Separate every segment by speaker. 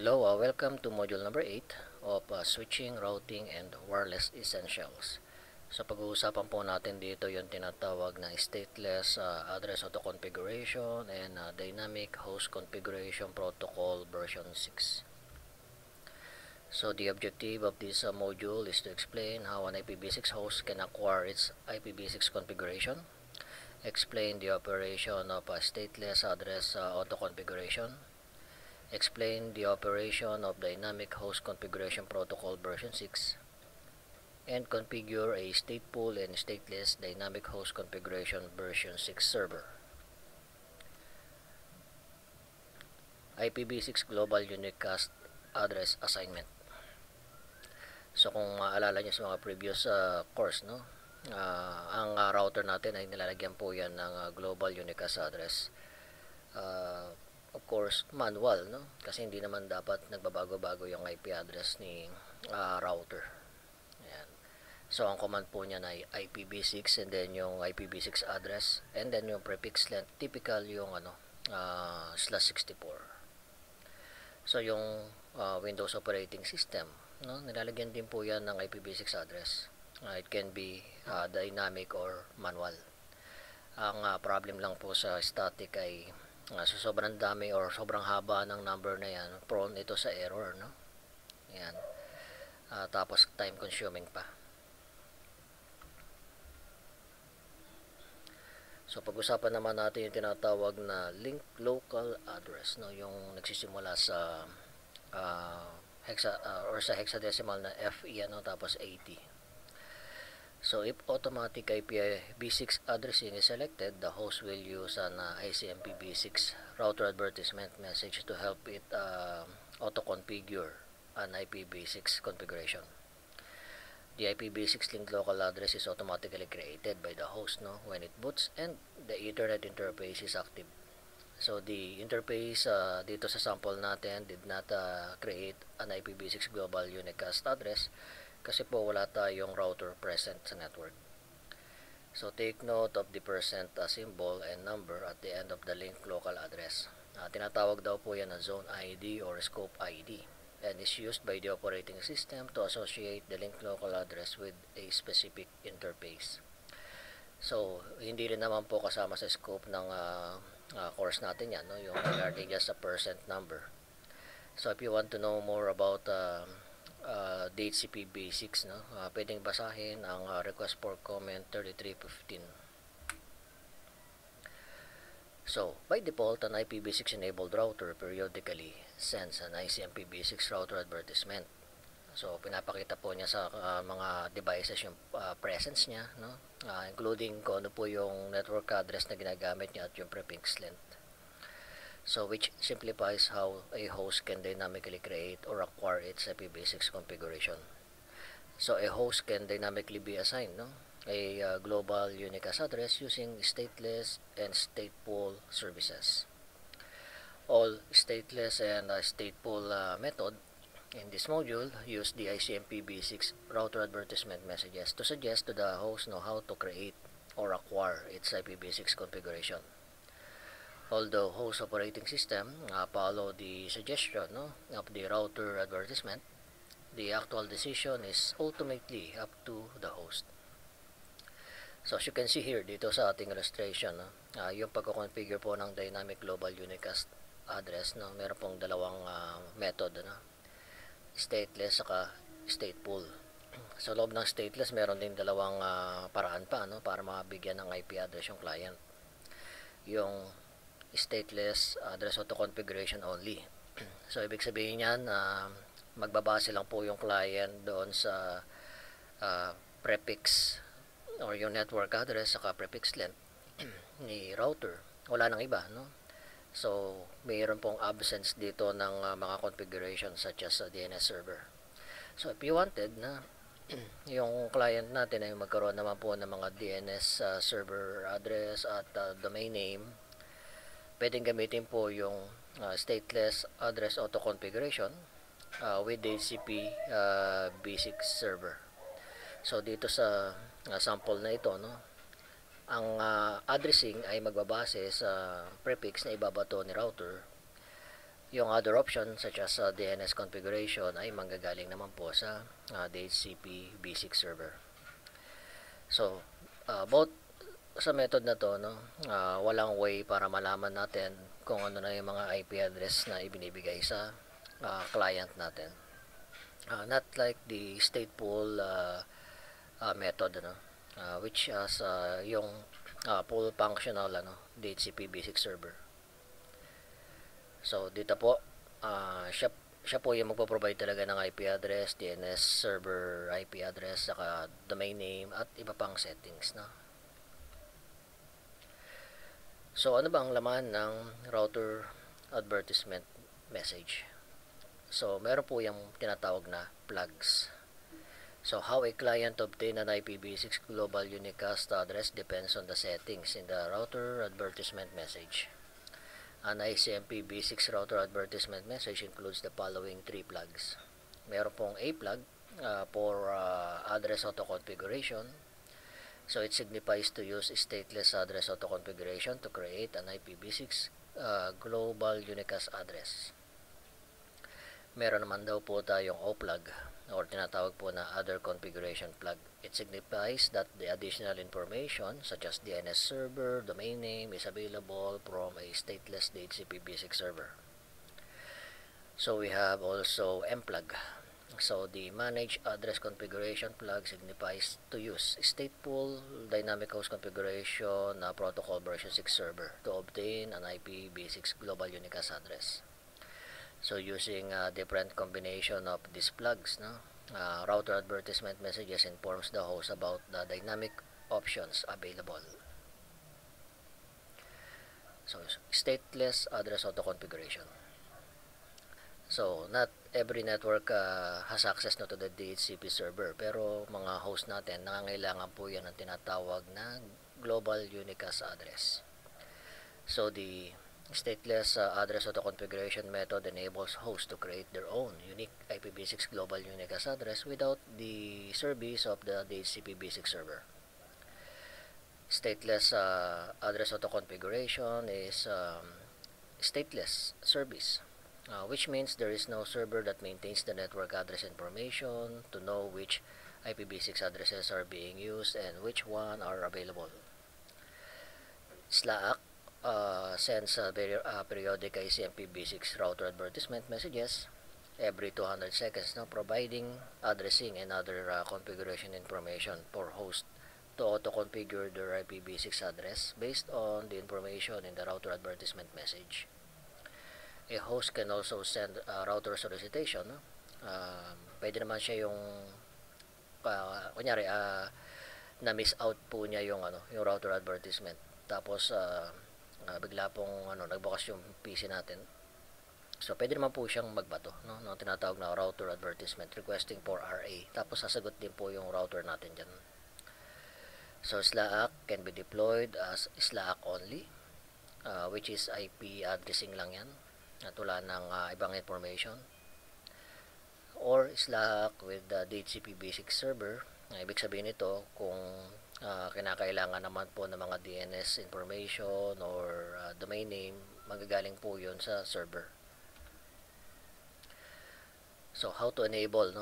Speaker 1: Hello, welcome to module number 8 of Switching, Routing, and Wireless Essentials. So pag-uusapan po natin dito yung tinatawag na stateless address auto configuration and dynamic host configuration protocol version 6. So the objective of this module is to explain how an IPv6 host can acquire its IPv6 configuration, explain the operation of stateless address auto configuration, explain the operation of Dynamic Host Configuration Protocol version 6, and configure a stateful and stateless Dynamic Host Configuration version 6 server. IPv6 Global Unicast Address Assignment. So kung maalala nyo sa mga previous course, no? Ang router natin ay nilalagyan po yan ng Global Unicast Address. Of course, manual, no? Kasi hindi naman dapat nagbabago-bago yung IP address ni router. Ayan. So, ang command po niya ay IPv6 and then yung IPv6 address and then yung prefix length, typical yung /64. So, yung Windows operating system, no? Nilalagyan din po yan ng IPv6 address. It can be dynamic or manual. Ang problem lang po sa static ay so sobrang dami or sobrang haba ng number na yan, prone ito sa error, no? Yan. Tapos time consuming pa. So pag-usapan naman natin yung tinatawag na link local address, no? Yung nagsisimula sa sa hexadecimal na FE, ano, tapos 80. So if automatic IPv6 addressing is selected, the host will use an ICMPv6 router advertisement message to help it auto-configure an IPv6 configuration. The IPv6 link local address is automatically created by the host, no, when it boots and the Ethernet interface is active. So the interface dito sa sample natin did not create an IPv6 global unicast address kasi po wala tayong router present sa network. So take note of the percent symbol and number at the end of the link local address. Tinatawag daw po yan na zone ID or scope ID and is used by the operating system to associate the link local address with a specific interface. So hindi rin naman po kasama sa scope ng course natin yan, no? Yung regarding just a percent number. So if you want to know more about DHCP basics, no? Pwedeng basahin ang request for comment 3315. So, by default, an IPv6 enabled router periodically sends an ICMPv6 router advertisement. So, pinapakita po niya sa mga devices yung presence niya, no? Including kung ano po yung network address na ginagamit niya at yung prefix length. So which simplifies how a host can dynamically create or acquire its IPv6 configuration. So a host can dynamically be assigned, no, a global unicast address using stateless and stateful services. All stateless and stateful method in this module use the ICMPv6 router advertisement messages to suggest to the host how to create or acquire its IPv6 configuration. Although host operating system follow the suggestion, no, of the router advertisement, the actual decision is ultimately up to the host. So as you can see here dito sa ating illustration, no, yung pagko-configure po ng dynamic global unicast address, no, meron pong dalawang method, no, stateless saka stateful. Sa loob ng stateless meron din dalawang paraan pa, no, para mabigyan ng IP address yung client. Yung stateless address auto configuration only. So ibig sabihin niyan magbabase lang po yung client doon sa prefix or yung network address saka prefix length ni router. Wala nang iba, no? So mayroon pong absence dito ng mga configuration such as DNS server. So if you wanted na yung client natin ay magkaroon naman po ng mga DNS server address at domain name, pwedeng gamitin po yung stateless address auto configuration with DHCP basic server. So dito sa sample na ito, no, ang addressing ay magbabase sa prefix na ibabato ni router Yung other option such as DNS configuration ay manggagaling naman po sa DHCP basic server. So, both sa method na to, no, walang way para malaman natin kung ano na yung mga IP address na ibinibigay sa client natin. Not like the stateful method, ano, which is yung full functional DHCP basic server. So dito po siya po yung magpo-provide talaga ng IP address, DNS server IP address, saka domain name at iba pang settings, no. So ano ba ang laman ng router advertisement message? So meron po yung tinatawag na plugs. So how a client obtain an IPv6 global unicast address depends on the settings in the router advertisement message. An ICMP-V6 router advertisement message includes the following 3 plugs. Meron pong A plug for address auto-configuration. So it signifies to use stateless address auto-configuration to create an IPv6 global unicast address. Meron naman daw po tayong O plug or tinatawag po na other configuration plug. It signifies that the additional information such as DNS server, domain name is available from a stateless DHCP-basic server. So we have also M plug. So the manage address configuration plug signifies to use stateful dynamic host configuration protocol version 6 server to obtain an IPv6 global unicast address. So using a different combination of these plugs, router advertisement messages informs the host about the dynamic options available. So stateless address auto configuration. So not every network has access to the DHCP server, pero mga host natin nangangailangan po yan ng tinatawag na global unicast address. So the stateless address auto configuration method enables hosts to create their own unique IPv6 global unicast address without the service of the DHCP basic server. Stateless address auto configuration is stateless service, which means there is no server that maintains the network address information to know which IPv6 addresses are being used and which one are available. Slack sends periodic ICMP-V6 router advertisement messages every 200 seconds, providing addressing and other configuration information for hosts to auto-configure their IPv6 address based on the information in the router advertisement message. A host can also send a router solicitation. Pwede naman siya yung kunyari na-miss out po niya yung router advertisement. Tapos bigla pong nagbukas yung PC natin. So pwede naman po siyang magbato, ng tinatawag na router advertisement requesting for RA. Tapos sasagot din po yung router natin diyan. So Slack can be deployed as Slack only, which is IP addressing lang yan, wala ng ibang information, or Slack with the DHCP basic server. Ibig sabihin nito kung kinakailangan naman po ng mga DNS information or domain name, magagaling po yun sa server. So how to enable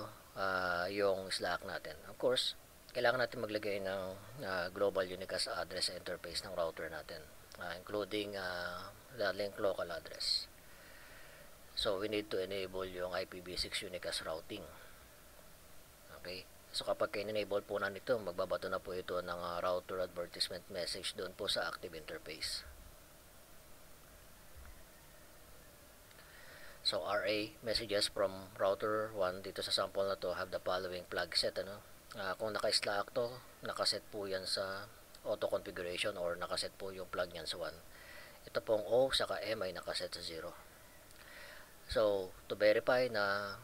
Speaker 1: yung Slack natin? Of course, kailangan natin maglagay ng global unicast address interface ng router natin, including the link local address. So we need to enable yung IPv6 unicast routing. Okay? So kapag enable po na nito, magbabato na po ito ng router advertisement message doon po sa active interface. So RA messages from router 1 dito sa sample na to have the following plug set. Kung naka-Slack to, nakaset po yan sa auto configuration or nakaset po yung plug niyan sa 1. Ito pong O saka M ay nakaset sa 0. So to verify na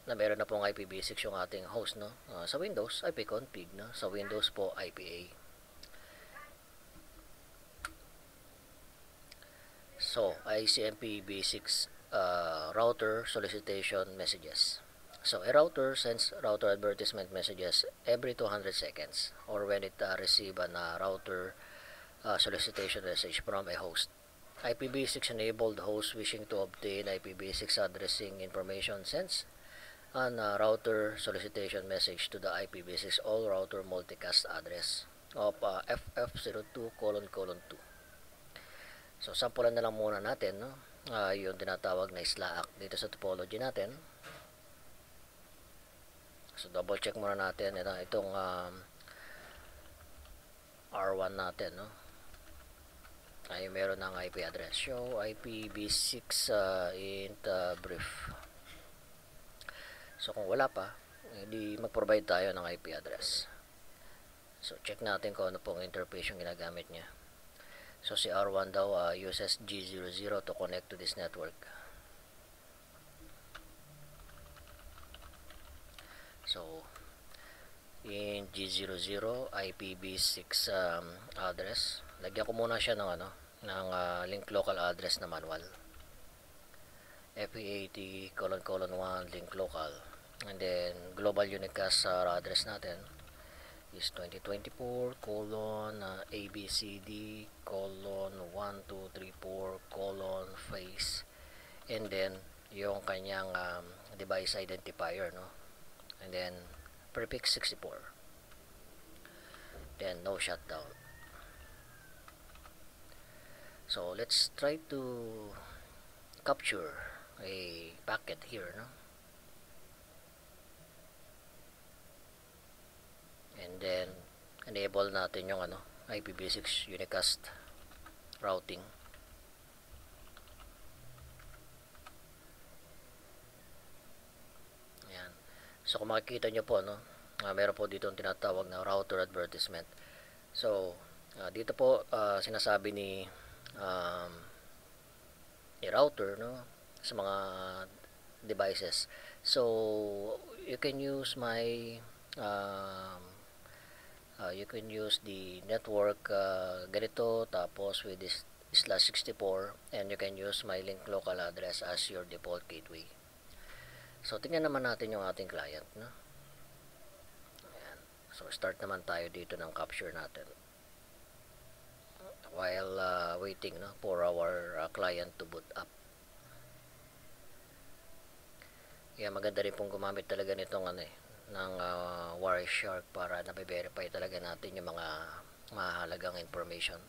Speaker 1: meron na pong IPv6 yung ating host, sa Windows ipconfig, sa Windows po IPA. So ICMP-V6 router solicitation messages. So a router sends router advertisement messages every 200 seconds or when it receive a router solicitation message from a host. IPv6 enabled host wishing to obtain IPv6 addressing information sends an router solicitation message to the IPv6 all router multicast address of FF02::2. So, sampulan na lang muna natin, no? Yung tinatawag na SLAAC dito sa topology natin. So, double check muna natin itong R1 natin, no? Ay meron ng IP address. Show IPv6 int brief. So, kung wala pa, hindi mag-provide tayo ng IP address. So, check natin kung ano pong interface yung ginagamit niya. So, si R1 daw uses G00 to connect to this network. So, in G00 IPv6 address, lagyan ko muna siya ng link local address na manual. FE80::1 link local, and then global unicast address natin is 2024:ABCD:1234:face, and then yung kanyang device identifier, no? And then prefix 64, then no shutdown. So let's try to capture a packet here, no? And then enable natin yung IPv6 unicast routing. Ayan. So kung makikita nyo po, no, meron po dito ang tinatawag na router advertisement. So dito po sinasabi ni router, no, sa mga devices. So you can use my you can use the network ganito, tapos with this /64, and you can use my link local address as your default gateway. So tingnan naman natin yung ating client, no? Ayan. So start naman tayo dito ng capture natin while waiting, no, for our client to boot up. Yeah, maganda rin pong gumamit talaga nitong ng Wireshark para nabe-verify talaga natin yung mga mahalagang information.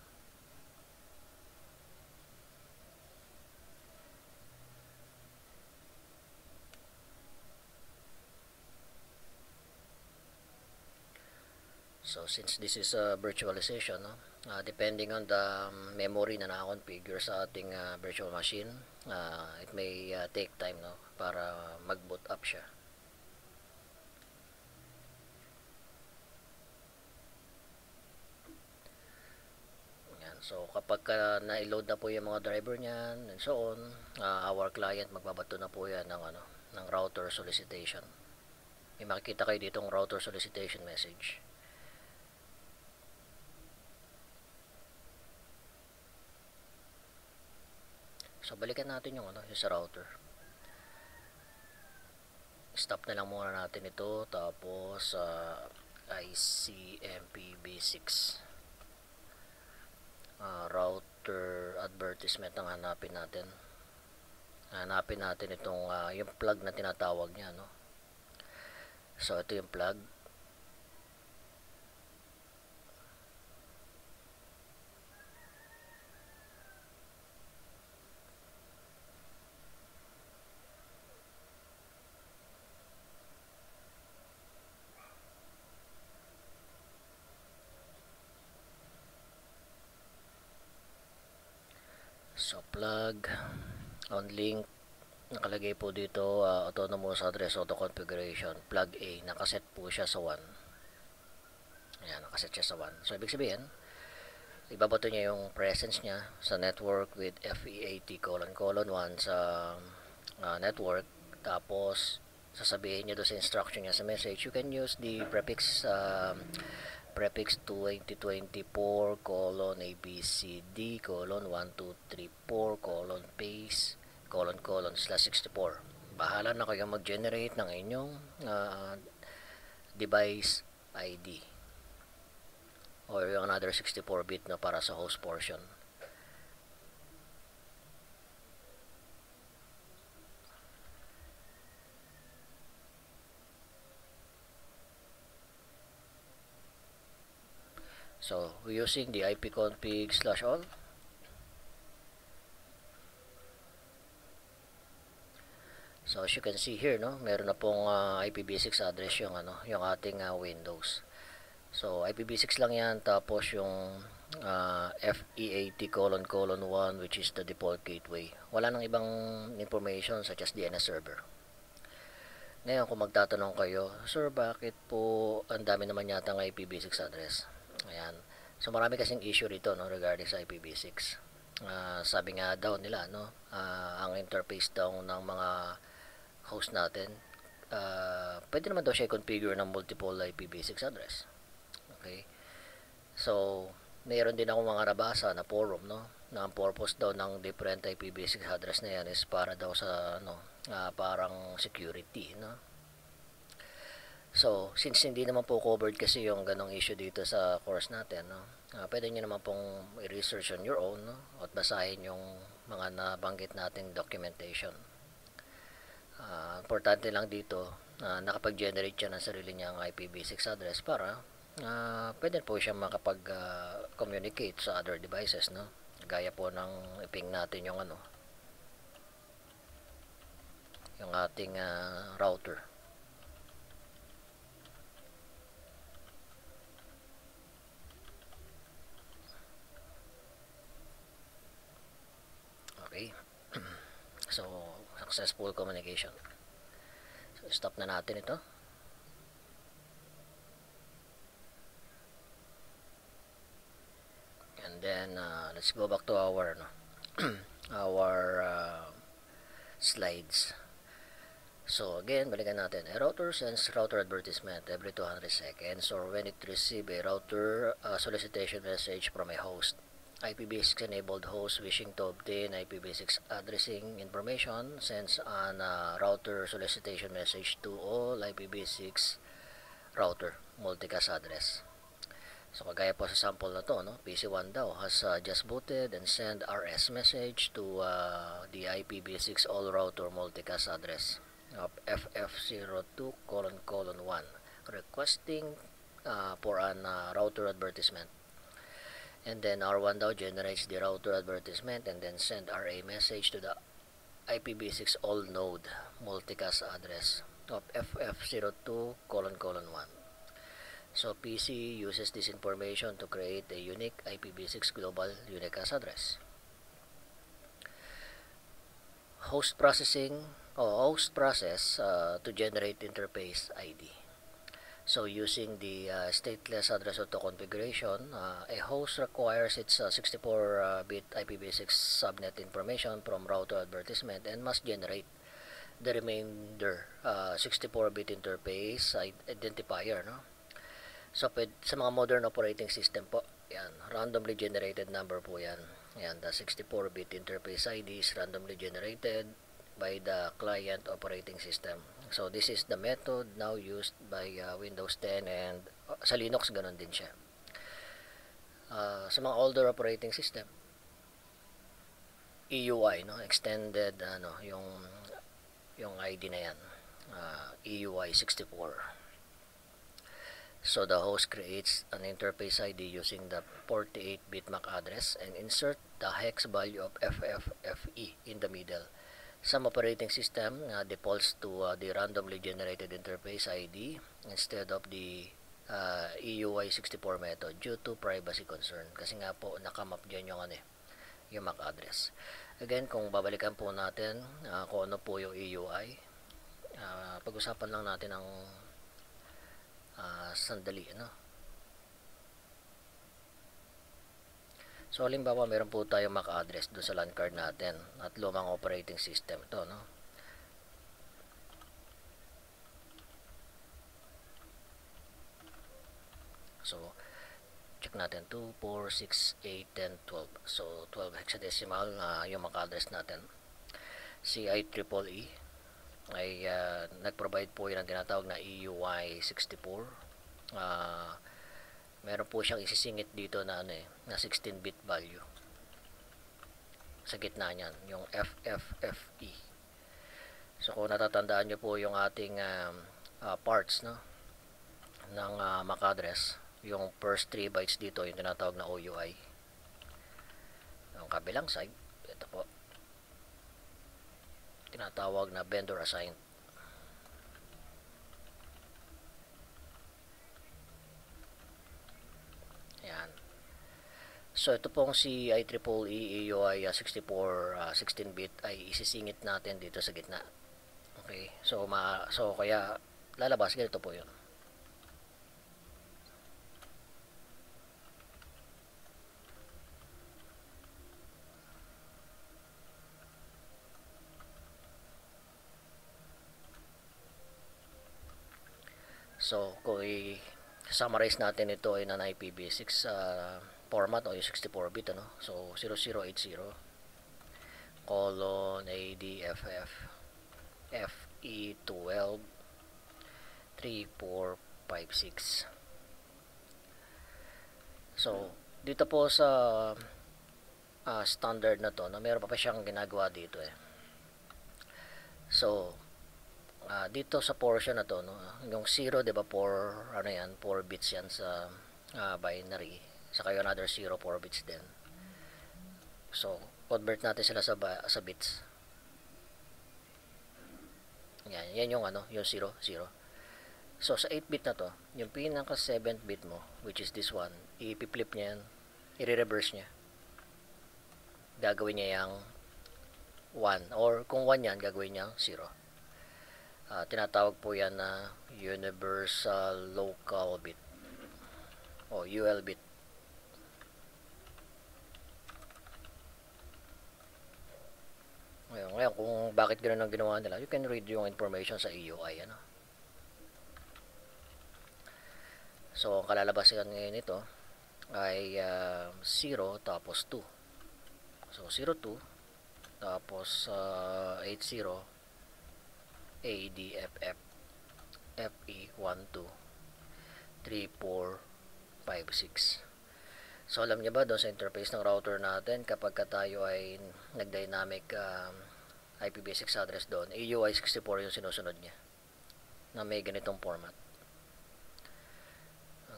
Speaker 1: So since this is a virtualization, no, depending on the memory na naka-configure sa ating virtual machine, it may take time, no, para mag-boot up siya. Yan. So kapag na-load na po yung mga driver niyan and so on, our client magbabato na po yan ng router solicitation. May makikita kayo ditong router solicitation message. So balikan natin yung sa router. Stop na lang muna natin ito, tapos ICMPv6 router advertisement ang hanapin natin. Hanapin natin itong yung plug na tinatawag niya, no? So ito yung plug. So plug on link, nakalagay po dito autonomous address auto configuration, plug A, nakaset po siya sa 1. Ayan, nakaset siya sa 1. So ibig sabihin, ibabato niya yung presence niya sa network with FE80::1 sa network, tapos sasabihin niya doon sa instruction niya sa message, you can use the prefix 2024:ABCD:1234:paste: /64. Bahala na kayo mag-generate ng inyong device ID or yung another 64-bit na para sa host portion. So, we're using the ipconfig/all. So, as you can see here, no, meron na pong IPv6 address yung yung ating Windows. So, IPv6 lang yan, tapos yung FEAT::1, which is the default gateway. Wala nang ibang information such as DNS server. Ngayon, kung magtatanong kayo, Sir, bakit po ang dami naman yata ng IPv6 address? Ayan. So, marami kasing issue rito, no, regarding sa IPv6. Sabi nga daw nila, no, ang interface daw ng mga host natin, pwede naman daw siya i-configure ng multiple IPv6 address. Okay? So, mayroon din ako mga nabasa na forum, no, na ang purpose daw ng different IPv6 address na yan is para daw sa parang security, no. So, since hindi naman po covered kasi yung ganong issue dito sa course natin, no, pwede nyo naman pong i-research on your own, no, at basahin yung mga nabanggit nating documentation. Importante lang dito nakapag-generate siya ng sarili niyang IPv6 address para pwede po siya makapag-communicate sa other devices, no, gaya po ng iping natin yung yung ating router. Okay. So, successful communication. So, stop na natin ito. And then, let's go back to our our slides. So, again, balikan natin. A router sends router advertisement every 200 seconds or when it receives a router solicitation message from a host. IPv6 enabled host wishing to obtain IPv6 addressing information sends an router solicitation message to all IPv6 router multicast address. So, kagaya po sa sample na to, no, PC1 daw has just booted and send RS message to the IPv6 all router multicast address of FF02::1 requesting for an router advertisement. And then R1 daw generates the router advertisement and then send RA message to the IPv6 all node multicast address of FF02::1. So PC uses this information to create a unique IPv6 global unicast address. Host process to generate interface ID. So using the stateless address auto configuration, a host requires its 64-bit IPv6 subnet information from router advertisement and must generate the remainder 64-bit interface identifier, no. So sa mga modern operating system po, yan, randomly generated number po yan. Yan, the 64-bit interface ID is randomly generated by the client operating system. So this is the method now used by Windows 10 and sa Linux ganun din siya. Sa mga older operating system, EUI, no, extended yung ID na yan, EUI 64. So the host creates an interface ID using the 48-bit MAC address and insert the hex value of FFFE in the middle. Some operating system defaults to the randomly generated interface ID instead of the EUI64 method due to privacy concern. Kasi nga po nakamap dyan yung MAC address. Again, kung babalikan po natin kung ano po yung EUI, pag-usapan lang natin ang sandali, So, halimbawa, meron po tayong MAC address doon sa LAN card natin at lumang operating system ito, no? So, check natin 2, 4, 6, 8, 10, 12. So, 12 hexadecimal yung MAC address natin. Si IEEE ay nag-provide po yun ang tinatawag na EUI64. Meron po siyang isisingit dito na na 16-bit value sa gitna niyan, yung FFFE. So kung natatandaan niyo po yung ating parts, no, ng MAC address, yung first 3 bytes dito yung tinatawag na OUI. Yung kabilang side, ito po, tinatawag na vendor assigned. Yan. So ito pong si IEEE AUI 64 16-bit ay isisingit natin dito sa gitna. Okay. So kaya lalabas ganito po 'yun. So kung i-summarize natin ito ay ng IPv6 format o yung 64-bit ano. So 0080 colon ADFF FE12 3456. So dito po sa standard na to, meron pa siyang ginagawa dito eh. So dito sa portion na to, no, yung 0, 'di ba, 4 ano yan, 4 bits yan sa binary. Saka yung another 0, 4 bits din. So convert natin sila sa bits. Yan yung ano, yung 0, 0. So sa 8-bit na to, yung pinaka 7th bit mo, which is this one, i-flip niya yan, i-reverse niya. Gagawin niya yung 1, or kung 1 yan, gagawin niya 0. Tinatawag po yan na universal local bit o UL bit. Ngayon kung bakit ganoon ang ginawa nila, you can read yung information sa EUI ano. So ang kalalabasan ngayon nito ay 0 tapos 2. So 02 tapos 80 ADFF FE12 3456. So alam niyo ba doon sa interface ng router natin, kapag tayo ay nag-dynamic IPv6 address doon, AUI 64 yung sinusunod niya na may ganitong format.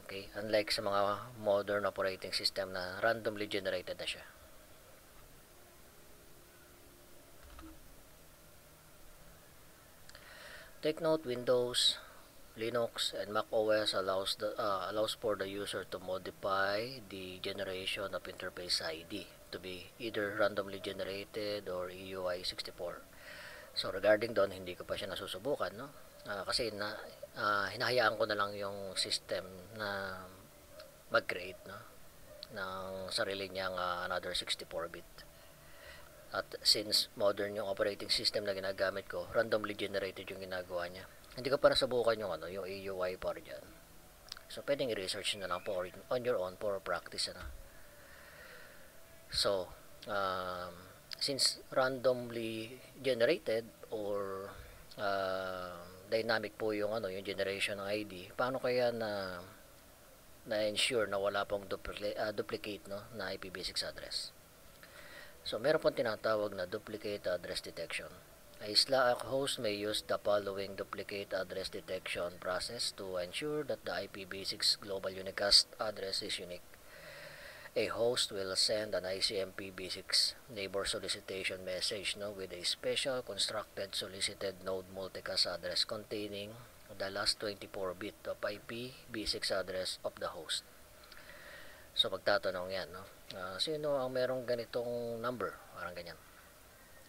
Speaker 1: Okay, unlike sa mga modern operating system na randomly generated na siya. Take note, Windows, Linux, and Mac OS allows for the user to modify the generation of interface ID to be either randomly generated or EUI 64. So regarding doon, hindi ko pa siya nasusubukan, no? Kasi hinahayaan ko na lang yung system na mag-create, no, ng sarili niyang another 64-bit. At since modern yung operating system na ginagamit ko, randomly generated yung ginagawa niya. Hindi ko pa nasubukan yung yung AUI para dyan. So pwedeng i-research na lang po on your own for practice na. So since randomly generated or dynamic po yung yung generation ng ID, paano kaya na-ensure na wala pong duplicate no na IPv6 address? So meron pong tinatawag na duplicate address detection. A Slack host may use the following duplicate address detection process to ensure that the IPv6 global unicast address is unique. A host will send an ICMPv6 neighbor solicitation message with a special constructed solicited node multicast address containing the last 24-bit of IPv6 address of the host. So magtatanong yan, sino ang merong ganitong number? Parang ganyan.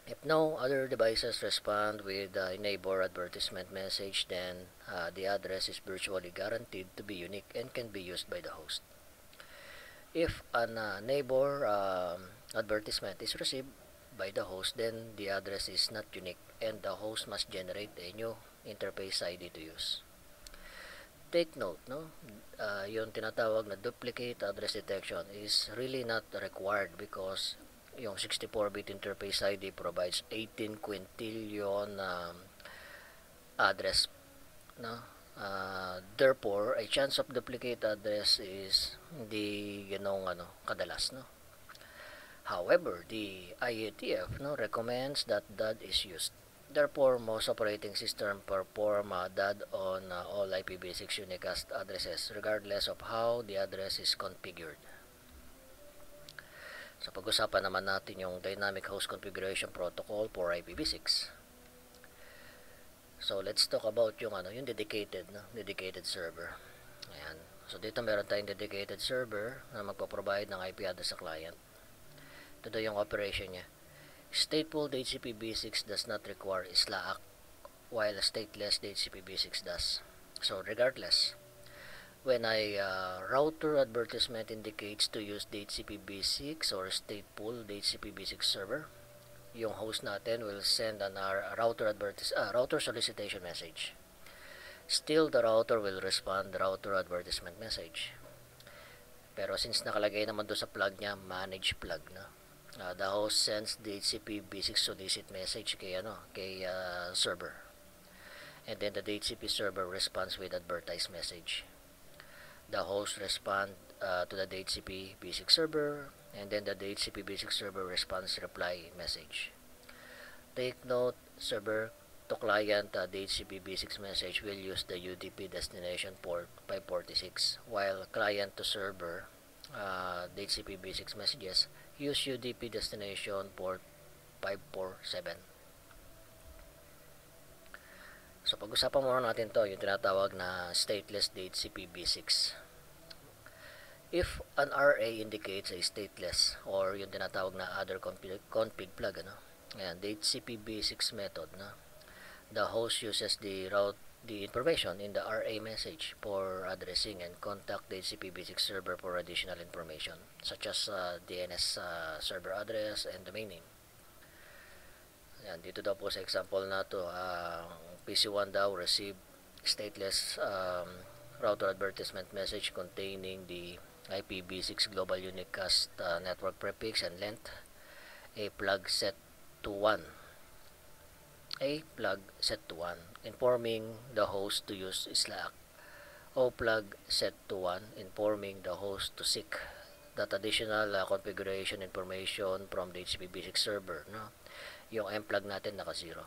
Speaker 1: If no other devices respond with a neighbor advertisement message, then the address is virtually guaranteed to be unique and can be used by the host. If a neighbor advertisement is received by the host, then the address is not unique and the host must generate a new interface ID to use. Take note, yung tinatawag na duplicate address detection is really not required because yung 64-bit interface ID provides 18 quintillion address, therefore a chance of duplicate address is hindi kadalas, However, the IETF recommends that is used. Therefore, most operating systems perform DAD on all IPv6 unicast addresses regardless of how the address is configured. So pag-usapan naman natin yung Dynamic Host Configuration Protocol for IPv6. So let's talk about yung dedicated server. Ayan. So dito meron tayong dedicated server na magpo-provide ng IP address sa client. Ito yung operation niya. Stateful DHCP-B6 does not require SLAAC while stateless DHCP-B6 does. So regardless, when a router advertisement indicates to use DHCP-B6 or stateful DHCP-B6 server, yung host natin will send an router solicitation message. Still, the router will respond the router advertisement message. Pero since nakalagay naman doon sa plug niya, manage plug na. The host sends the DHCP-B6 solicit message kay server. And then the DHCP server responds with advertised message. The host responds to the DHCP-B6 server, and then the DHCP-B6 server responds reply message. Take note, server to client DHCP-B6 message will use the UDP destination port 546, while client to server DHCP-B6 messages use UDP destination port 547. So pag-usapan muna natin to, yung tinatawag na stateless DHCP-B6. If an RA indicates a stateless or yung tinatawag na other config plug, ayan, DHCP-B6 method, the host uses the information in the RA message for addressing and contact the DHCP-B6 server for additional information such as DNS server address and domain name. Ayan, dito daw po sa example na to, PC1 daw receive stateless router advertisement message containing the IPv6 global unicast network prefix and length, a plug set to 1, informing the host to use SLAAC, o plug set to 1, informing the host to seek that additional configuration information from the DHCP-B6 server. Yung M-plug natin naka-0.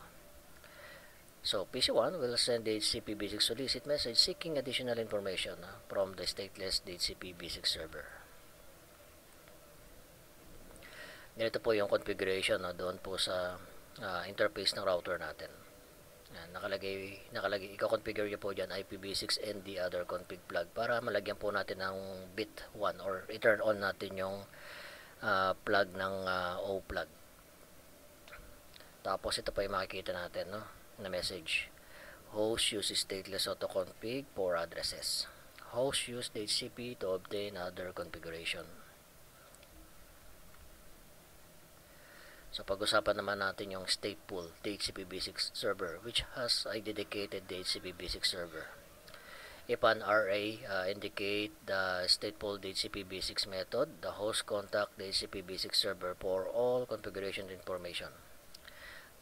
Speaker 1: So PC1 will send the DHCP-B6 solicit message seeking additional information from the stateless DHCP-B6 server. Ganito po yung configuration doon po sa interface ng router natin. Nakalagay i-configure nyo po dyan IPv6 and the other config plug para malagyan po natin ng bit 1 or i-turn on natin yung plug ng O plug. Tapos ito po yung makikita natin na message. Host uses stateless autoconfig for addresses. Host use DHCP to obtain other configuration. So pag-usapan naman natin yung stateful DHCP-B6 server which has a dedicated DHCP-B6 server. If an RA indicate the stateful DHCP-B6 method, the host contact the DHCP-B6 server for all configuration information.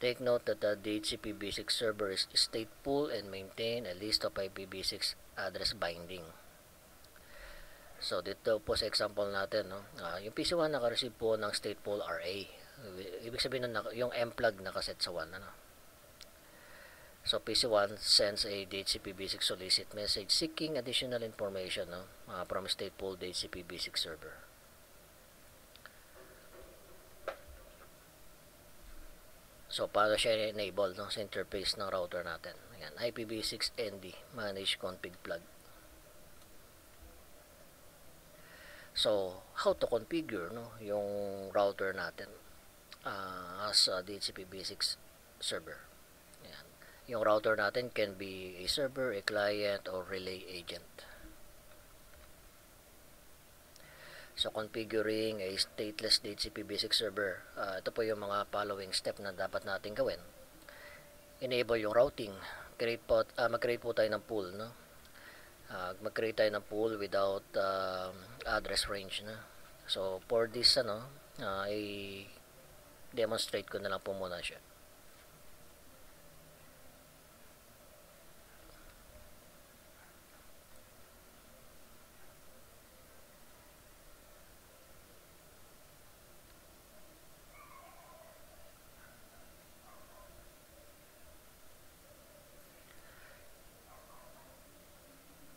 Speaker 1: Take note that the DHCP-B6 server is stateful and maintain a list of IPv6 address binding. So dito po sa example natin, yung PC1 naka-receive po ng stateful RA. Ibig sabihin yung M-plug nakaset sa 1. So PC1 sends a DHCP-B6 solicit message seeking additional information from stateful DHCP-B6 server. So paano siya enable sa interface ng router natin? Ayan, IPv6 ND manage config plug. So how to configure yung router natin as a DHCP-B6 server? Ayan. Yung router natin can be a server, a client, or relay agent. So configuring a stateless DHCP-B6 server, ito po yung mga following step na dapat natin gawin. Enable yung routing. Mag-create po tayo ng pool. Mag-create tayo ng pool without address range. So for this i-demonstrate ko na lang po muna siya.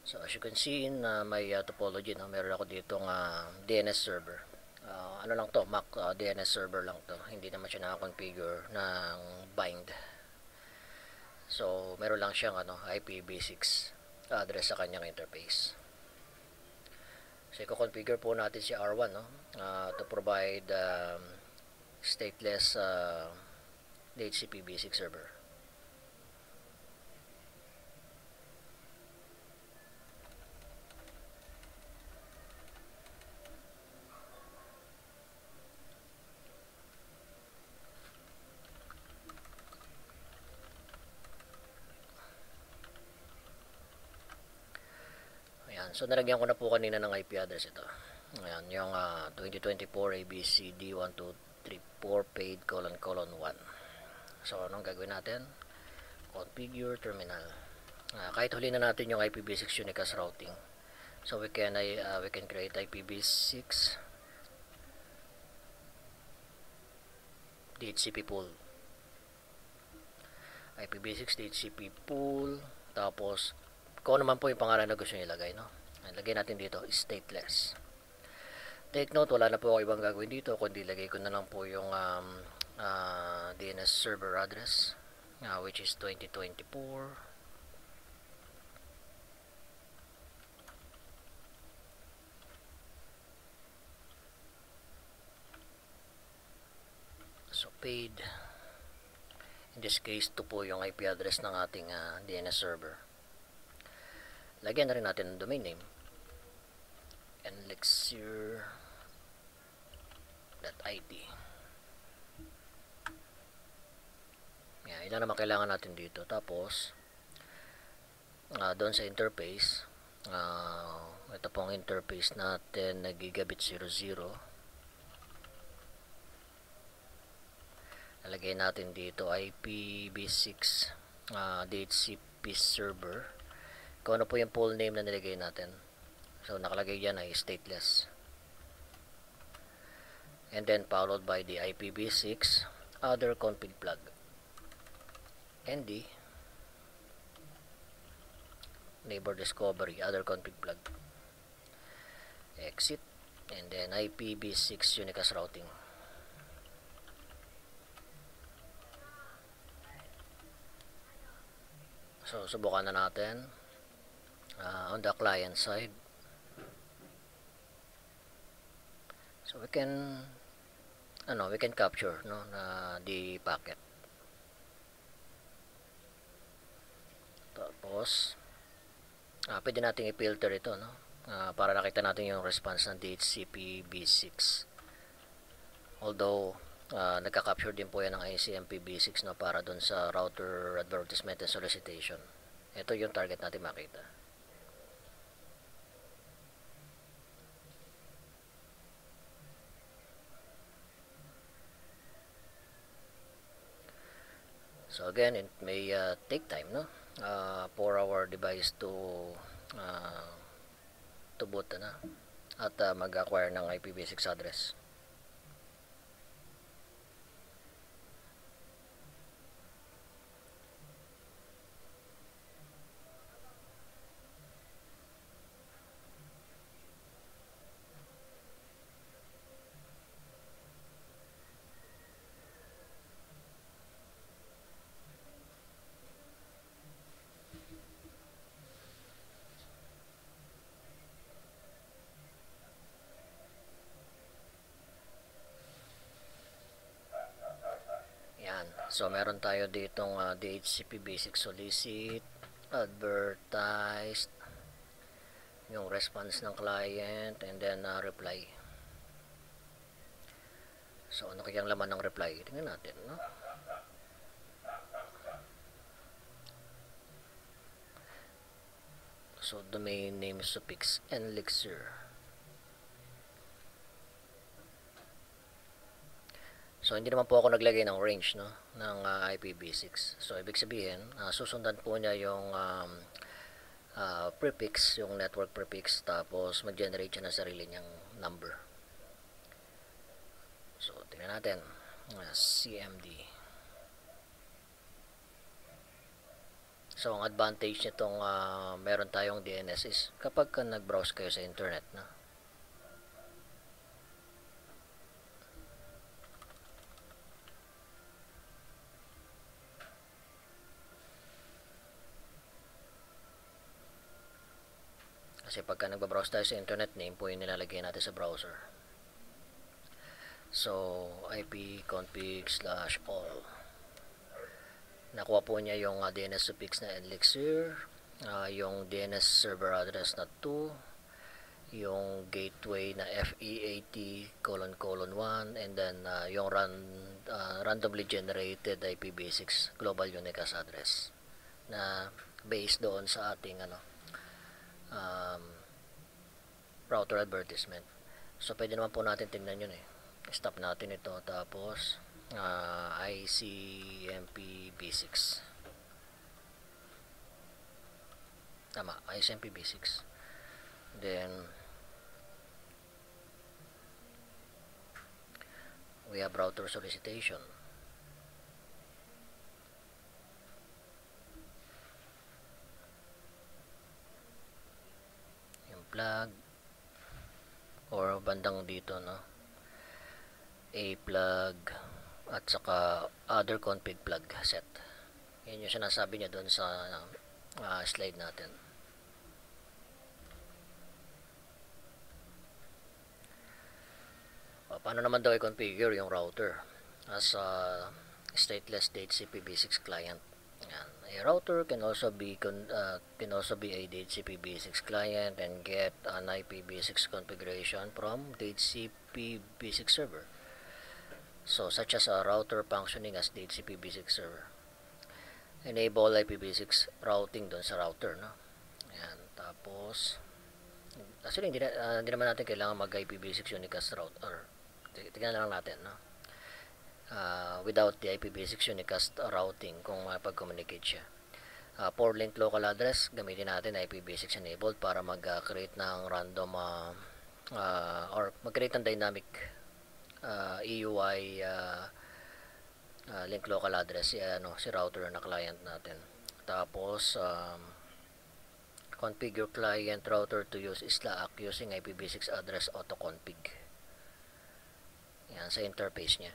Speaker 1: So as you can see in my topology, no, meron ako ditong DNS server. Ano lang to, MAC DNS server lang to. Hindi naman siya naka-configure ng bind. So meron lang siyang IPv6 address sa kanyang interface. So i-configure po natin si R1, no, to provide stateless DHCP-basic server. Ayan, so nalagyan ko na po kanina ng IP address ito. Ayan, yung 2024 ABCD1234 paid : 1. So anong gagawin natin? Configure terminal. Kahit huli na natin yung IPv6 unicast routing. So we can create IPv6 DHCP pool. IPv6 DHCP pool, tapos kung naman po yung pangalan na gusto nyo ilagay, no? Lagay natin dito, stateless. Take note, wala na po ako ibang gagawin dito, kundi lagay ko na lang po yung DNS server address, which is 2024. So paid, in this case, ito po yung IP address ng ating DNS server. Lagyan na rin natin ang domain name, elixir.id. Yan, ilan naman kailangan natin dito. Tapos doon sa interface, ito pong interface natin na gigabit 00. Nalagay natin dito IPv6 DHCP server. Kung ano po yung full name na nilagay natin. So nakalagay dyan ay stateless. And then followed by the IPv6 other config plug. ND neighbor discovery other config plug. Exit, and then IPv6 unicast routing. So subukan na natin on the client side. So we can capture, no, the packet. Tapos pwede nating i-filter ito, no, para nakita natin yung response ng DHCP-v6. Although nagka-capture din po yan ng ICMP-v6, no, para dun sa router advertisement and solicitation. Ito yung target natin makita. So again, it may take time, no, for our device to boot na at mag-acquire ng IPv6 address. So meron tayo ditong DHCP basic solicit, advertised, yung response ng client, and then reply. So ano kayang laman ng reply? Tingnan natin, no? So domain name suffix elixir. So hindi naman po ako naglagay ng range, no, ng IPv6. So ibig sabihin, susundan po niya yung prefix, yung network prefix, tapos mag-generate siya ng sarili niyang number. So tingnan natin, CMD. So So, ang advantage nitong meron tayong DNS is kapag ka nag-browse kayo sa internet na. Kasi pagka nagbabrowse tayo sa internet, name po yung nilalagay natin sa browser. So, ipconfig/all. Nakuha po niya yung DNS suffix na Elixir, yung DNS server address na 2, yung gateway na FE80::1, and then yung randomly generated IPv6 global unicast address na based doon sa ating router advertisement. So, pwede naman po natin tingnan yun eh. Stop natin ito. Tapos, ICMP-v6. Tama, ICMP-v6. Then, we have router solicitation. Plug or bandang dito, no, a plug at saka other config plug set. Yan yung sinasabi niya doon sa slide natin. Paano naman daw i-configure yung router as a stateless DHCP-v6 client? Yan. A router can also be a DHCP-v6 client and get an IPv6 configuration from DHCP-v6 server. So, such as a router functioning as DHCP-v6 server. Enable IPv6 routing doon sa router, no? Yan. Tapos, actually, hindi naman natin kailangan mag-IPv6 unicast router. Tignan lang natin, no? Without the IPv6 unicast routing kung mapag-communicate siya. For link local address, gamitin natin IPv6 enabled para mag-create ng random or mag-create ng dynamic EUI link local address si router na client natin. Tapos configure client router to use Slack using IPv6 address autoconfig. Yan sa interface niya.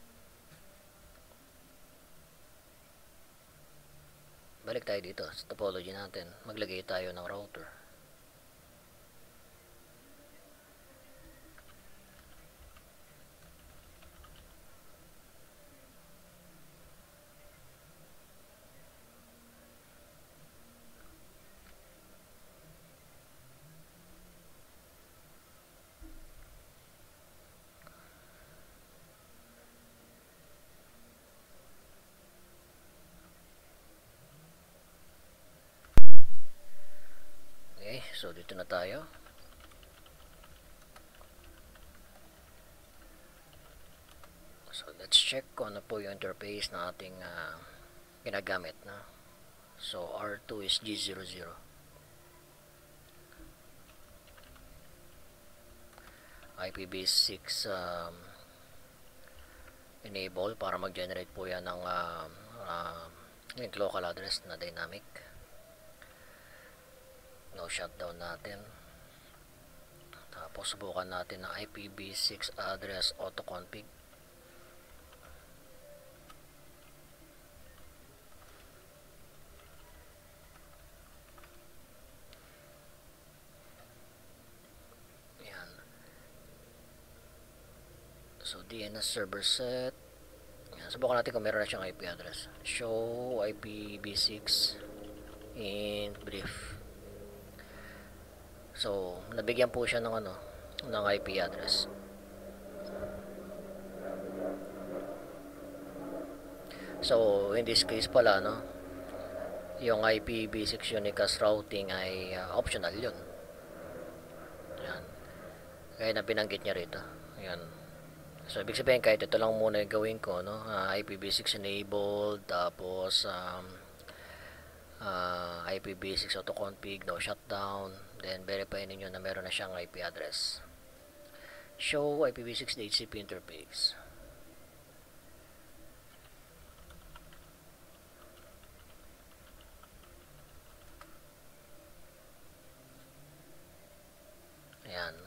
Speaker 1: Balik tayo dito sa topology natin. Maglagay tayo ng router. So, dito na tayo. So, let's check kung ano po yung interface na ating ginagamit na. So, R2 is G00. IPv6 enable para mag-generate po yan ng link local address na dynamic. No shutdown natin. Tapos subukan natin ng IPv6 address autoconfig. Yan. So DNS server set. Yan. Subukan natin kung meron na siyang IP address. Show IPv6 in brief. So, nabigyan po siya ng ng IP address. So, in this case pala, yung IPv6 unicast routing ay optional yun. Yan. Kaya na binanggit niya rito. Yan. So, ibig sabihin kahit ito lang muna yung gawin ko, IPv6 enabled, tapos IPv6 autoconfig, no shutdown, then verify ninyo na meron na siyang IP address. Show IPv6 DHCP interface.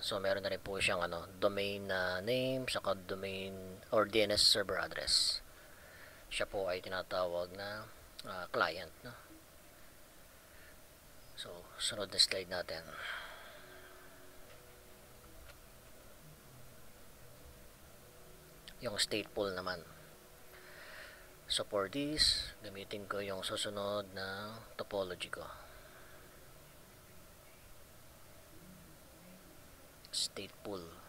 Speaker 1: So meron na rin po siyang domain name saka domain or DNS server address. Siya po ay tinatawag na client, no? So sunod na slide natin. Yung stateful naman. So for this, gamitin ko yung susunod na topology ko. Stateful.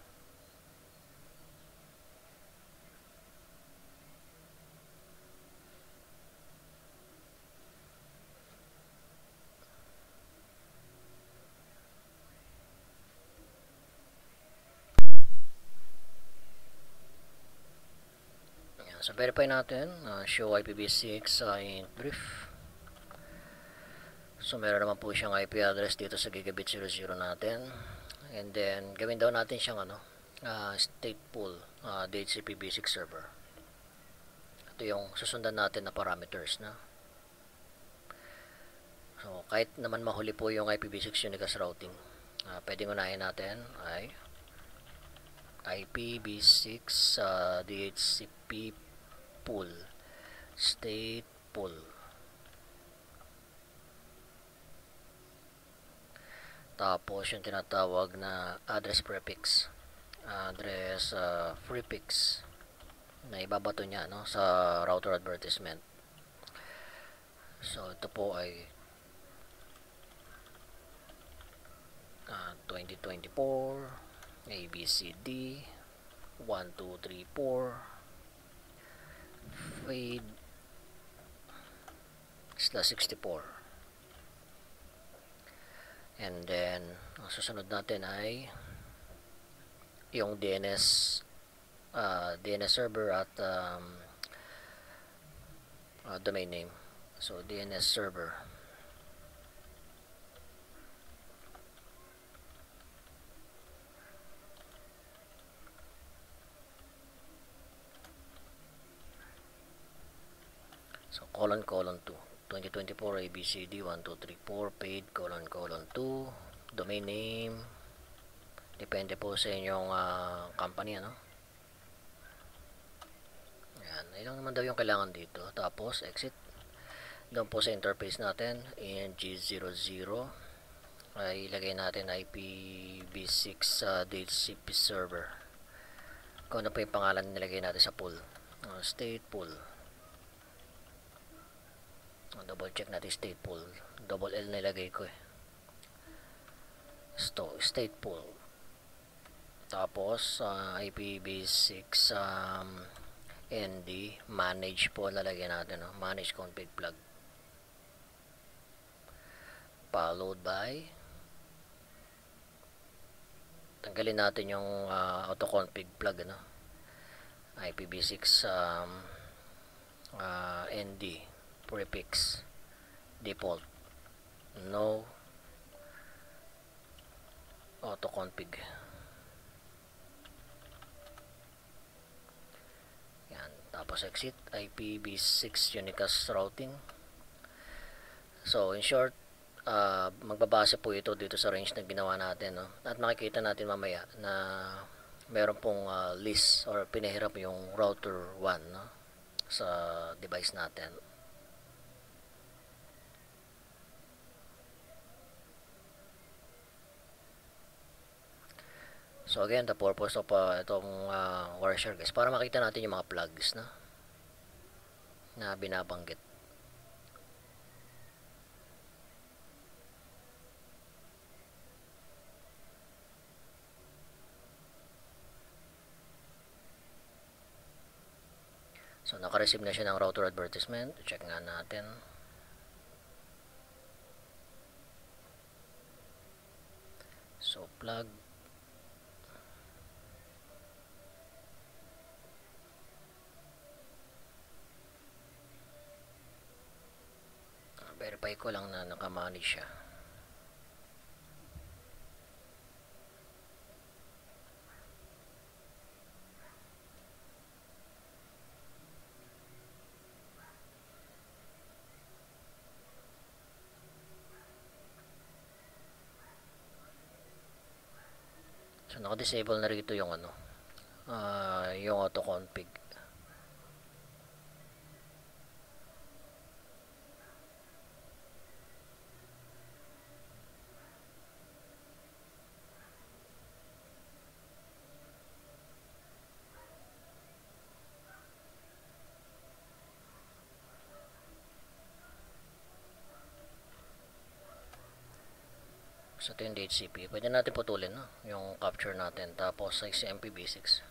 Speaker 1: So verify natin, show IPv6 in brief. So meron naman po siyang IP address dito sa gigabit 00 natin. And then gawin daw natin siyang stateful DHCP basic server. Ito yung susundan natin na parameters na. So kahit naman mahuli po yung IPv6 unicast routing, pwedeng unahin natin ay IPv6 DHCP pool stateful. Tapos yung tinatawag na address prefix, address prefix na ibabato niya sa router advertisement. So ito po ay 2024 ABCD 1234 fade /64. And then ang susunod natin ay yung DNS server at domain name. So DNS server. So colon 2 2024 ABCD 1234 paid colon 2 domain name, depende po sa inyong company, yan, ilang naman daw yung kailangan dito. Tapos exit doon po sa interface natin ng-00 ay ilagay natin IPv6 DHCP server, kung ano po yung pangalan nilagay natin sa pool, stateful. Double check natin stateful, double L nilagay ko stateful. Tapos IPv6 ND manage po lalagyan natin, manage config plug, followed by tanggalin natin yung auto config plug, IPv6 ND prefix default no auto config. Yan, tapos exit IPv6 unicast routing. So in short, magbabase po ito dito sa range na ginawa natin, at makikita natin mamaya na meron pong list or pinahirap yung router 1 sa device natin. So again, the purpose of itong Wireshark is para makita natin yung mga plugs na binabanggit. So naka-receive na siya ng router advertisement. Check nga natin. So plug, verify ko lang na nakamanage siya. naka-disable na rito yung ano, yung auto config. So ito yung DHCP. Pwede natin putulin, no? Yung capture natin. Tapos sa XMP basics.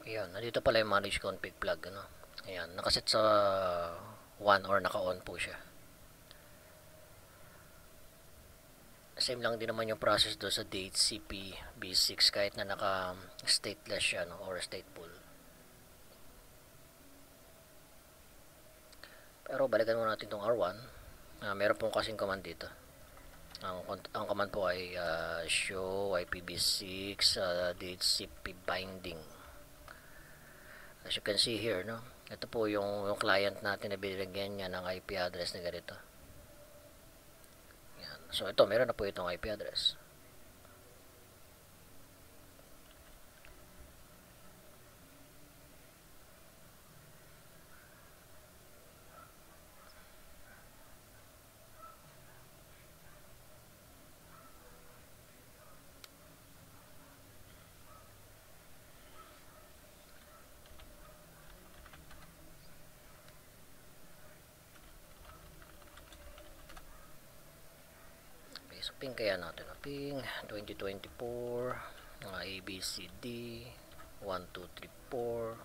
Speaker 1: Ayan, nandito pala yung manage config plug, ano? Ayan, nakaset sa 1 or naka-on po siya. Same lang din naman yung process do sa DHCP B6 kahit na naka-stateless siya, no? Or stateful. Pero balikan muna natin itong R1. Meron pong kasing command dito. Ang command po ay show IPv6 DHCP binding. As you can see here, no? Ito po yung client natin na binigyan niya ng IP address na ganito. Yan. So ito, meron na po itong IP address. So ping kaya natin, ping 2024 ABCD 1234.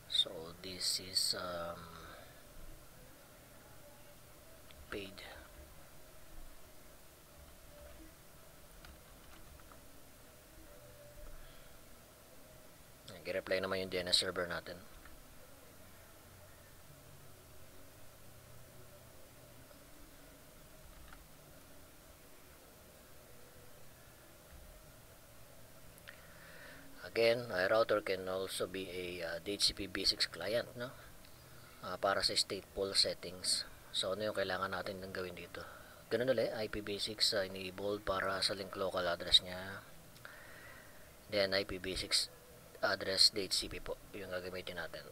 Speaker 1: So this is paid. Nag-reply naman yung DNS server natin. Again, a router can also be a DHCP B6 client, no? Para sa stateful settings. So, ano yung kailangan natin ng gawin dito? Ganun ulit, IPv6 enabled para sa link local address niya. Then, IPv6 address DHCP po, yung gagamitin natin.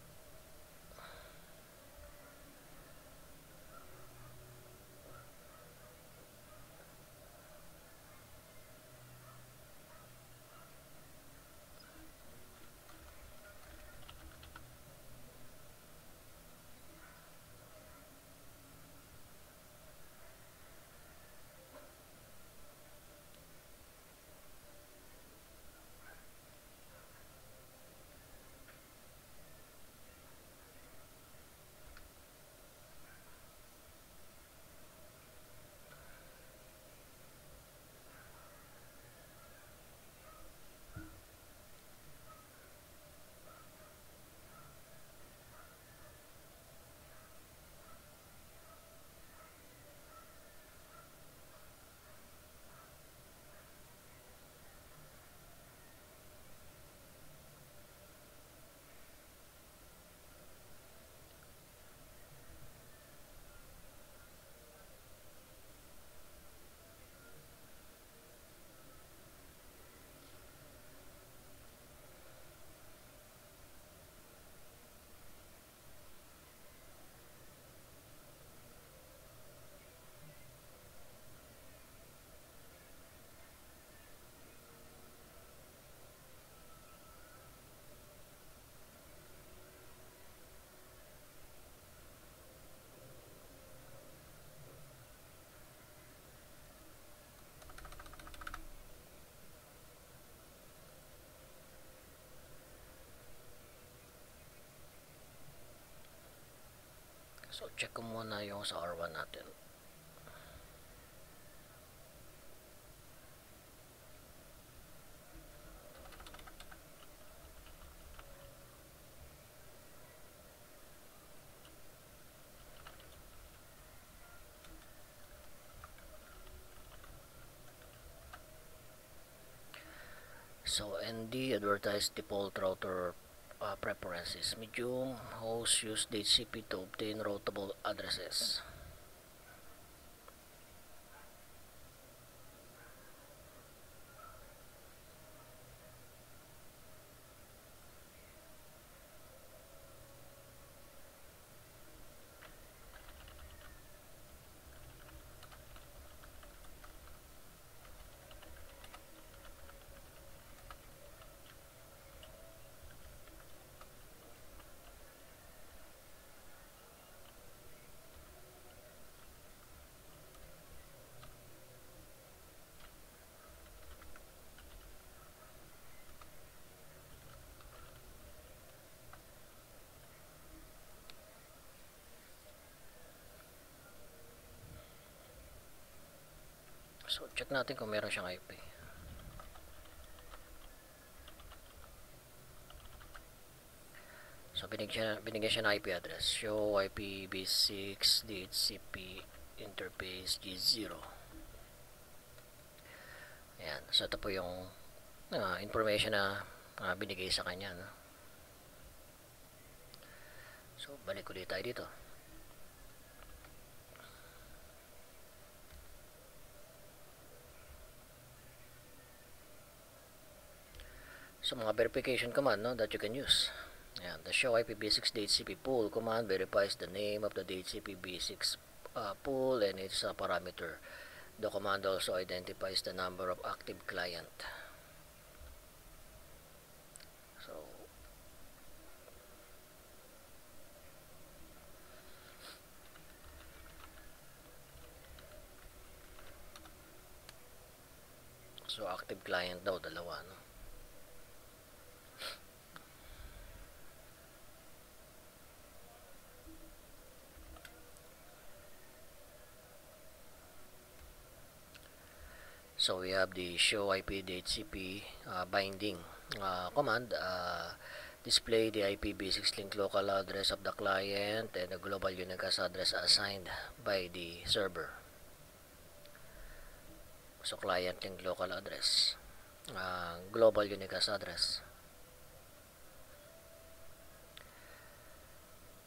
Speaker 1: So, check ko muna yung sa R1 natin. So ND advertise default router preferences. Medium host use DHCP to obtain routable addresses. So check natin kung meron siyang IP. So binigyan siya ng IP address. Show IPv6 DHCP interface G0. Ayan. So ito po yung information na binigay sa kanya. No? So balik ulit tayo dito. So mga verification command that you can use. Ayan, the show IPv6 DHCP pool command verifies the name of the DHCP v6 pool and its parameter. The command also identifies the number of active client. So active client daw, dalawa, no? So we have the show IP DHCP binding command. Display the IPv6 link local address of the client and the global unicast address assigned by the server. So client link local address, global unicast address.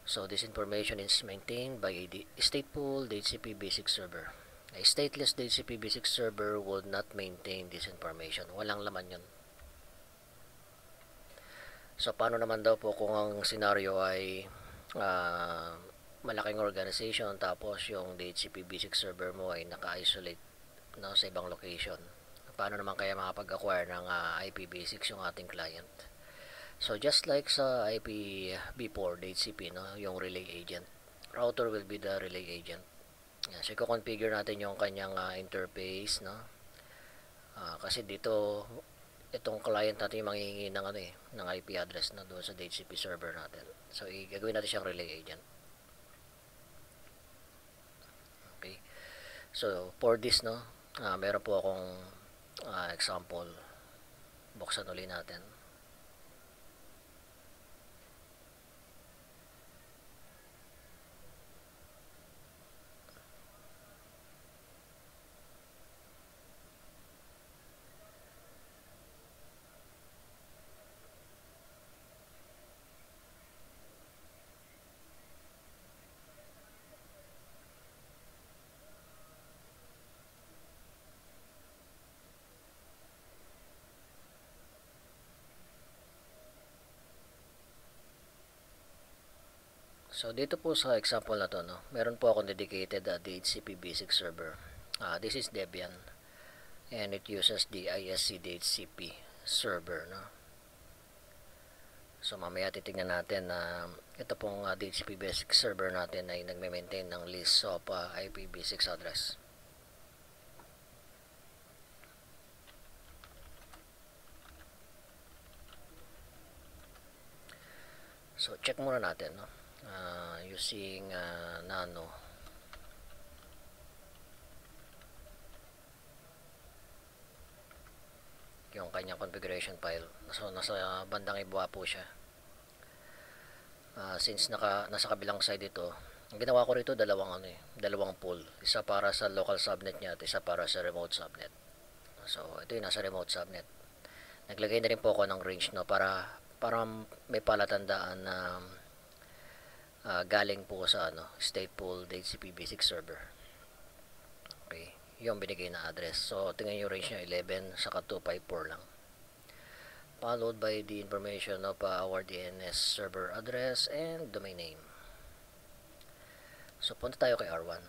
Speaker 1: So this information is maintained by a stateful DHCP basic server. A stateless DHCP basic server would not maintain this information. Walang laman yun. So paano naman daw po kung ang scenario ay malaking organization tapos yung DHCP basic server mo ay naka-isolate sa ibang location? Paano naman kaya makapag-acquire ng IPv6 yung ating client? So just like sa IPv4 DHCP, yung relay agent, router will be the relay agent. Yan, so i-configure natin yung kanyang interface, kasi dito itong client natin yung manghihingi ng ng IP address doon sa DHCP server natin. So gagawin natin siyang relay agent. Okay. So for this, meron po akong example. Buksan ulit natin. So dito po sa example na to, meron po akong dedicated DHCP basic server. This is Debian and it uses the ISC DHCP server, So mamaya titingnan natin na ito pong DHCP basic server natin ay nagme-maintain ng list of IPv6 address. So check muna natin, using nano. Yung kanyang configuration file. So nasa bandang iba po siya. Since nasa kabilang side ito, ang ginawa ko rito dalawang pool. Isa para sa local subnet niya at isa para sa remote subnet. So ito yung nasa remote subnet. Naglagay na rin po ako ng range, no, para may palatandaan na galing po sa stateful DHCP basic server. Okay, yung binigay na address. So tingnan yung range niya 11 saka 254 lang. Followed by the information of our DNS server address and domain name. So punta tayo kay R1.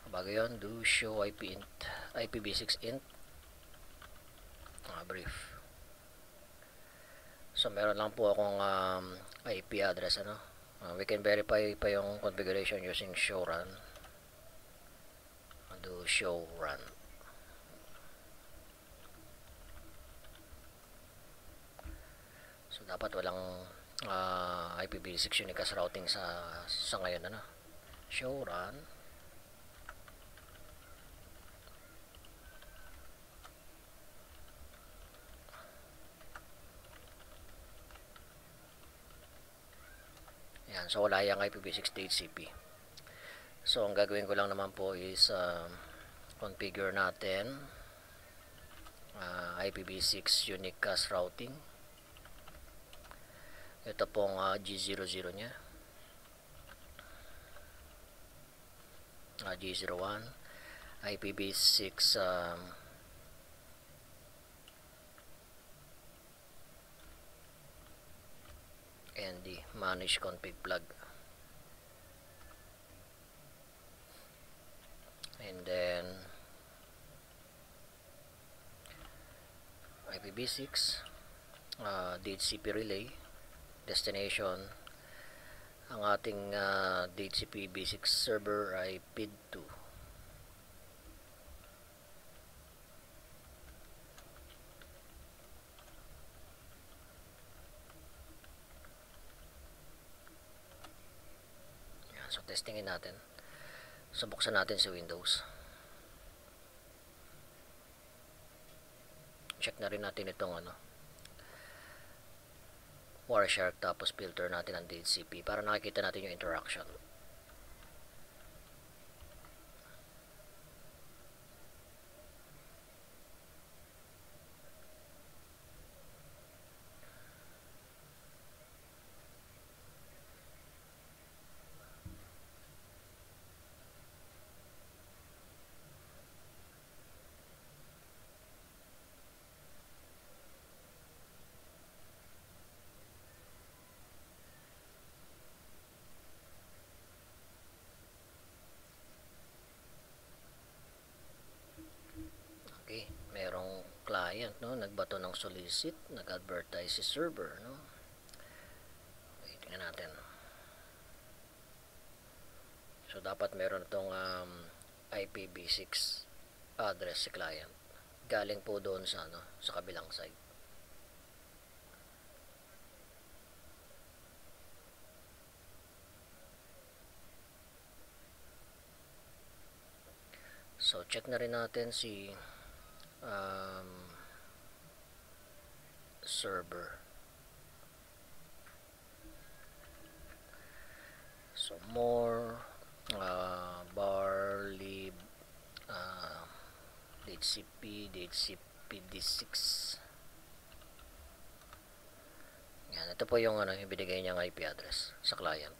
Speaker 1: Bago yun, do show IPv6 int brief. So meron lang po akong IP address, we can verify pa yung configuration using show run. Do show run. So dapat walang IPv6 unicast routing sa ngayon, show run. Yan, so wala yung IPv6 DHCP. So ang gagawin ko lang naman po is configure natin IPv6 unicast routing. Ito pong G00 nya, G01, IPv6 and the manage config plug, and then IPv6 DHCP relay destination. Ang ating DHCP basic server ay PID2. So testingin natin. So buksan natin si Windows. Check na rin natin itong Wireshark, tapos filter natin ang DHCP para nakikita natin yung interaction. Okay, merong client, nagbato ng solicit, nag-advertise si server, Okay, tingnan natin. So dapat meron itong IPv6 address si client. Galing po doon sa kabilang site. So check na rin natin si server. So more barlib DHCP D6. Yan, ito po yung yung binigay niyang IP address sa client.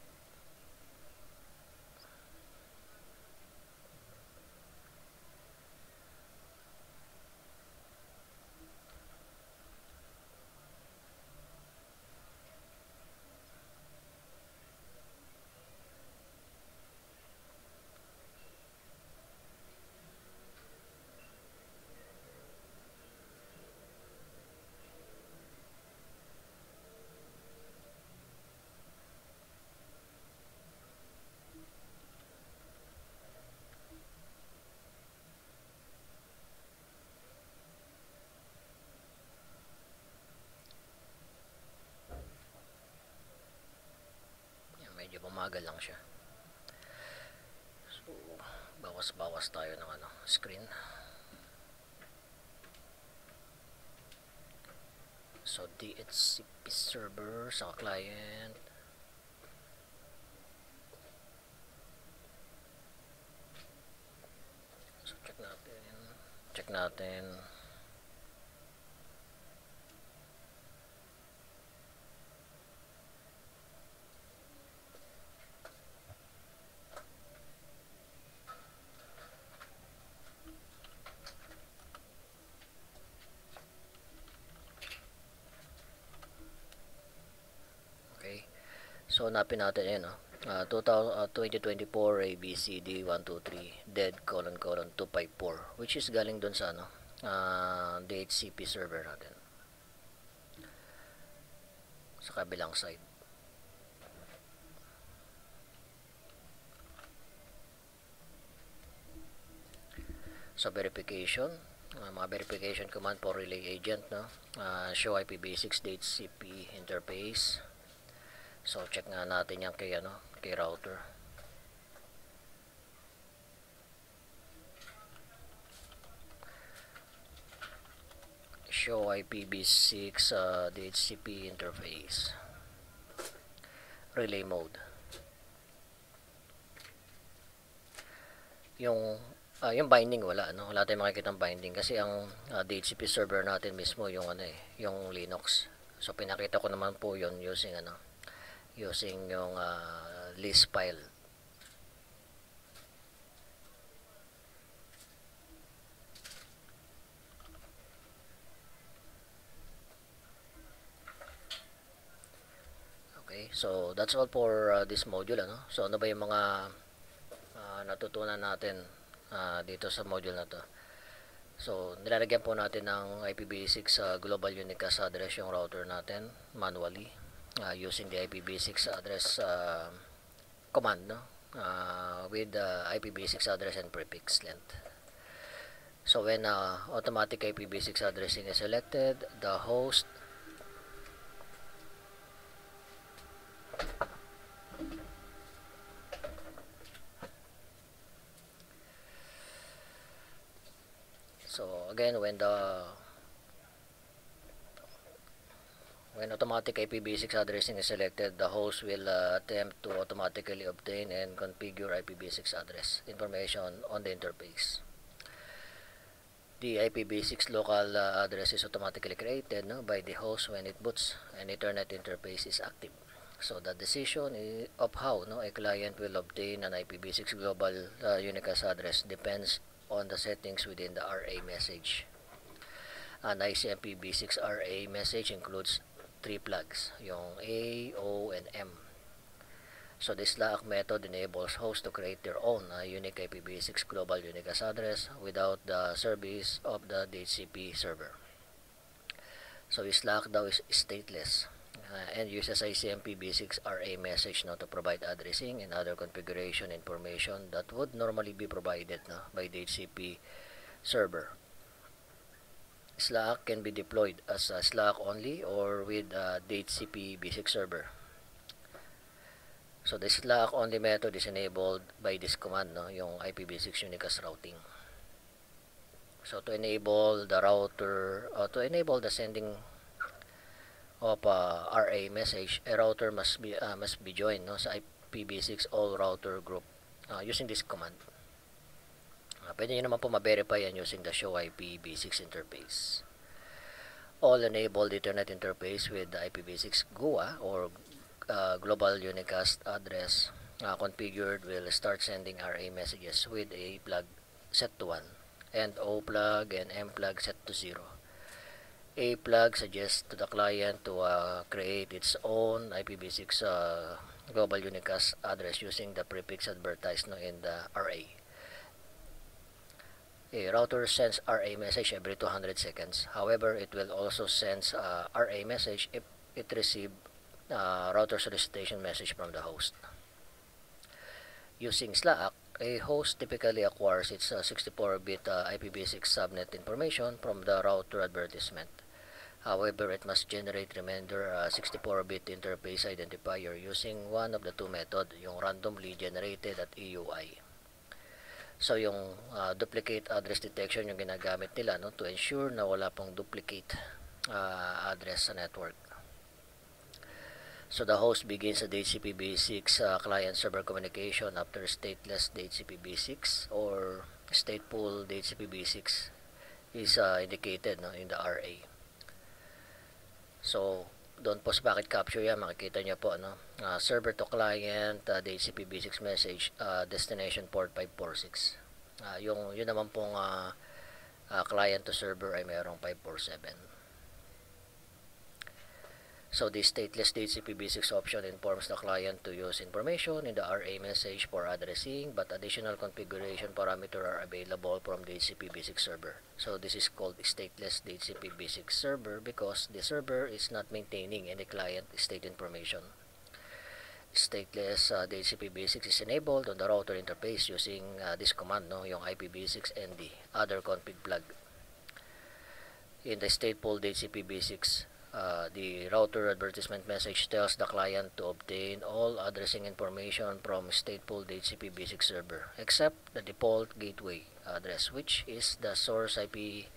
Speaker 1: Medyo bumagal lang siya. So bawas-bawas tayo ng screen. So DHCP server sa client, Check natin. Okay. So, hanapin natin yun, no? 2024 ABCD 123 dead colon colon 254 which is galing dun sa ano, DHCP server natin sa kabilang side. Sa verification, mga verification command for relay agent, no? Show IPv6 DHCP interface. So check nga natin yan kay ano, kay router. Show IPv6 DHCP interface. Relay mode. Yung binding wala, no? Wala tayong makikitang binding kasi ang DHCP server natin mismo yung ano yung Linux. So pinakita ko naman po yon using yung list file. Okay, so that's all for this module, ano? So ano ba yung mga natutunan natin dito sa module na to? So nilalagyan po natin ng IPv6 global unicast address yung router natin manually using the IPv6 address command, no? With IPv6 address and prefix length. So when automatic IPv6 addressing is selected, the host again when automatic IPv6 addressing is selected, the host will attempt to automatically obtain and configure IPv6 address information on the interface. The IPv6 local address is automatically created, no, by the host when it boots an Ethernet interface is active. So the decision of how, no, a client will obtain an IPv6 global unicast address depends on the settings within the RA message. An ICMPv6 RA message includes 3 flags, yung A, O, and M. So this LAAC method enables hosts to create their own unique IPv6 global unicast address without the service of the DHCP server. So this LAAC daw is stateless and uses ICMPv6 RA message, no, to provide addressing and other configuration information that would normally be provided, no, by DHCP server. SLAAC can be deployed as a SLAAC only or with DHCP v6 server. So the SLAAC only method is enabled by this command, no, yung IPv6 unicast routing. So to enable the router, to enable the sending of RA message, a router must be joined, no, sa IPv6 all router group using this command. Pwede nyo naman po ma-verify yan using the show IPv6 interface. All enabled Ethernet interface with the IPv6 GUA or global unicast address configured will start sending RA messages with A plug set to 1 and O plug and M plug set to 0. A plug suggests to the client to create its own IPv6 global unicast address using the prefix advertised, no, in the RA. A router sends RA message every 200 seconds. However, it will also send RA message if it receives router solicitation message from the host. Using SLAAC, a host typically acquires its 64-bit IPv6 subnet information from the router advertisement. However, it must generate remainder 64-bit interface identifier using one of the two methods, yung randomly generated at EUI. So yung duplicate address detection yung ginagamit nila, no, to ensure na wala pong duplicate address sa network. So the host begins the DHCP v6 client server communication after stateless DHCP v6 or stateful DHCP basics is indicated no, in the RA. So, doon po sa packet capture yan, makikita nyo po, no? Server to client, DHCP basics message, destination port 546. Yun naman pong client to server ay mayroong 547. So, the stateless DHCP basics option informs the client to use information in the RA message for addressing, but additional configuration parameter are available from the DHCP basics server. So, this is called stateless DHCP basics server because the server is not maintaining any client state information. Stateless DHCP basics is enabled on the router interface using this command, no, yung IPv6 and the other config plug. In the stateful DHCP basics, the router advertisement message tells the client to obtain all addressing information from stateful DHCP basic server except the default gateway address, which is the source IP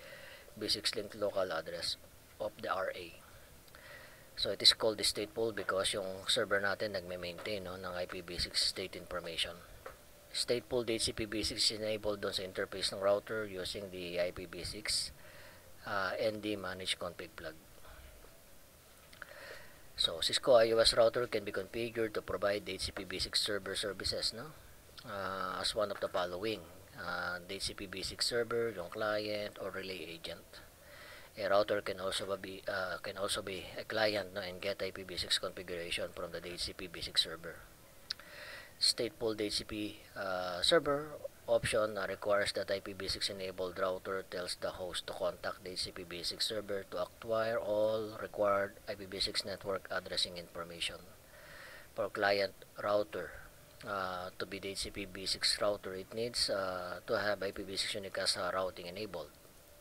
Speaker 1: basics linked local address of the RA. So it is called the stateful because yung server natin nagme-maintain, no, ng IPv6 state information. Stateful DHCP basics is enabled doon sa interface ng router using the IPv6 ND manage config plug. So, Cisco iOS router can be configured to provide DHCP basic server services, no? As one of the following: DHCP basic server, yung client, or relay agent. A router can also be a client, no, and get IPv6 configuration from the DHCP basic server. Stateful DHCP server option requires that IPv6 enabled router tells the host to contact the DHCP basic server to acquire all required IPv6 network addressing information. For client router to be DHCP basics router, it needs to have IPv6 unicast routing enabled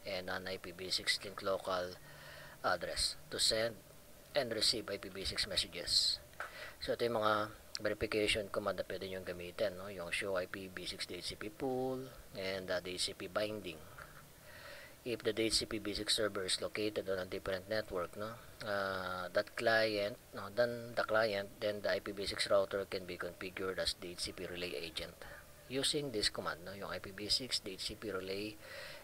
Speaker 1: and an IPv6 link local address to send and receive IPv6 messages. So ito yung mga verification command na pwede nyo gamitin, no? Yung show IPv6 DHCP pool and the DHCP binding. If the DHCP basic server is located on a different network, no, then the IPv6 router can be configured as DHCP relay agent using this command, no, yung IPv6 DHCP relay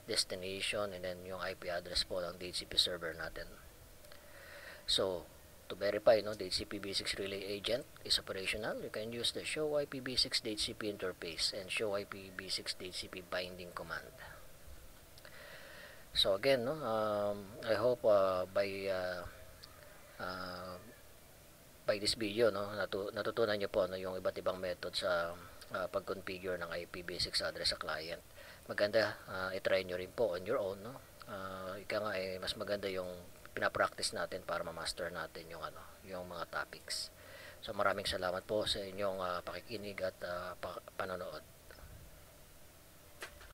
Speaker 1: destination and then yung IP address po ng DHCP server natin. So to verify, no, the DHCP basics relay agent is operational, you can use the show IPv6 DHCP interface and show IPv6 DHCP binding command. So again, no, I hope by this video, no, natutunan nyo po, no, yung iba't ibang method sa pag-configure ng IPv6 address sa client. Maganda i-try nyo rin po on your own, no. Ika nga mas maganda yung pinapractice natin para ma-master natin yung yung mga topics. So maraming salamat po sa inyong pakikinig at panonood.